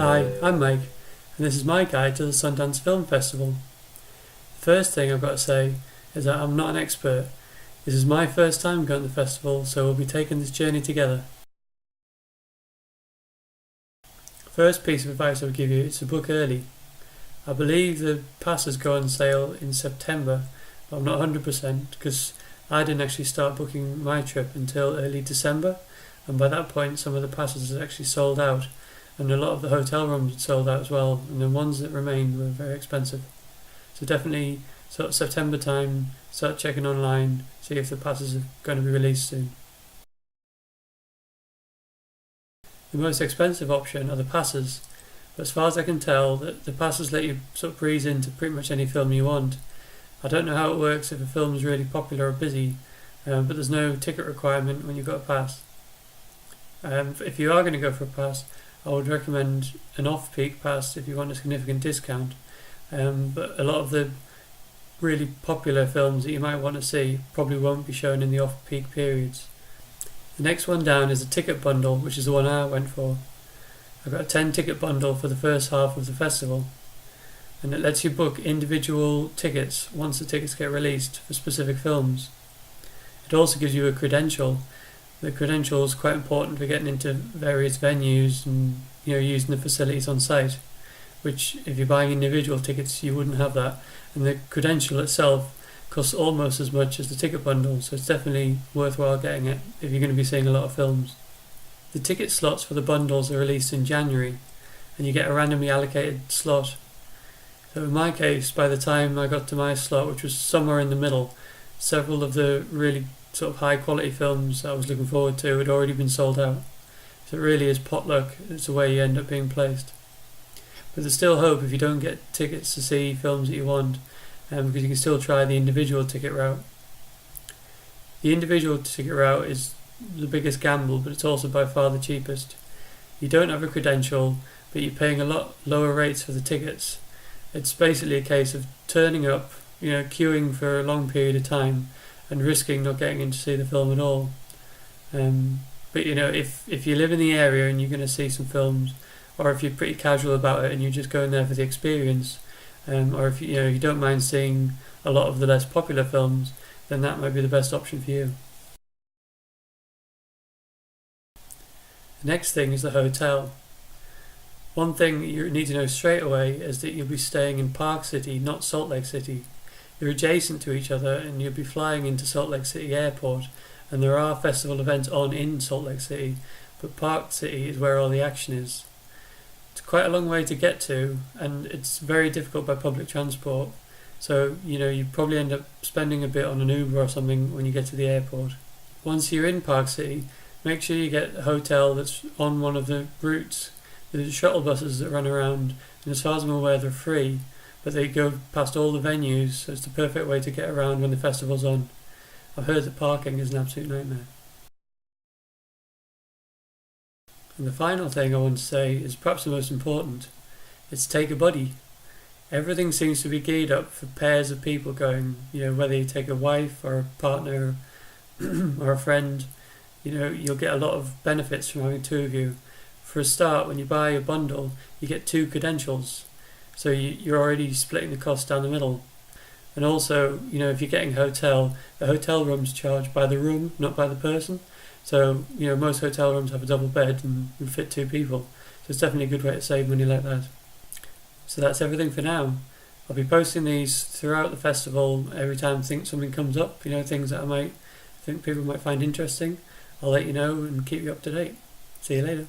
Hi, I'm Mike, and this is my guide to the Sundance Film Festival. The first thing I've got to say is that I'm not an expert. This is my first time going to the festival, so we'll be taking this journey together. First piece of advice I would give you is to book early. I believe the passes go on sale in September, but I'm not 100% because I didn't actually start booking my trip until early December, and by that point some of the passes had actually sold out. And a lot of the hotel rooms had sold out as well, and the ones that remained were very expensive. So definitely sort of September time, start checking online, see if the passes are going to be released soon. The most expensive option are the passes, but as far as I can tell, the passes let you sort of breeze into pretty much any film you want. I don't know how it works if a film is really popular or busy, but there's no ticket requirement when you've got a pass. If you are going to go for a pass, I would recommend an off-peak pass if you want a significant discount, but a lot of the really popular films that you might want to see probably won't be shown in the off-peak periods. The next one down is a ticket bundle, which is the one I went for. I got a 10 ticket bundle for the first half of the festival, and it lets you book individual tickets once the tickets get released for specific films. It also gives you a credential. The credential is quite important for getting into various venues and using the facilities on site, which if you're buying individual tickets you wouldn't have that, and the credential itself costs almost as much as the ticket bundle, so it's definitely worthwhile getting it if you're going to be seeing a lot of films. The ticket slots for the bundles are released in January, and you get a randomly allocated slot. So in my case, by the time I got to my slot, which was somewhere in the middle, several of the really sort of high quality films that I was looking forward to had already been sold out. So it really is potluck, it's the way you end up being placed. But there's still hope if you don't get tickets to see films that you want, because you can still try the individual ticket route. The individual ticket route is the biggest gamble, but it's also by far the cheapest. You don't have a credential, but you're paying a lot lower rates for the tickets. It's basically a case of turning up, queuing for a long period of time, and risking not getting in to see the film at all. But if you live in the area and you're going to see some films, or if you're pretty casual about it and you're just going there for the experience, or if you don't mind seeing a lot of the less popular films, then that might be the best option for you. The next thing is the hotel. One thing you need to know straight away is that you'll be staying in Park City, not Salt Lake City. They're adjacent to each other, and you'll be flying into Salt Lake City Airport, and there are festival events on in Salt Lake City, but Park City is where all the action is. It's quite a long way to get to, and it's very difficult by public transport, so you probably end up spending a bit on an Uber or something when you get to the airport. Once you're in Park City, make sure you get a hotel that's on one of the routes. There's shuttle buses that run around, and as far as I'm aware they're free, but they go past all the venues, so it's the perfect way to get around when the festival's on. I've heard that parking is an absolute nightmare. And the final thing I want to say is perhaps the most important. It's take a buddy. Everything seems to be geared up for pairs of people going, whether you take a wife or a partner or a friend, you'll get a lot of benefits from having two of you. For a start, when you buy a bundle, you get 2 credentials. So you're already splitting the cost down the middle. And also, if you're getting a hotel, the hotel room's charged by the room, not by the person. So, most hotel rooms have a double bed and would fit 2 people. So it's definitely a good way to save money like that. So that's everything for now. I'll be posting these throughout the festival every time something comes up, things that I might think people might find interesting. I'll let you know and keep you up to date. See you later.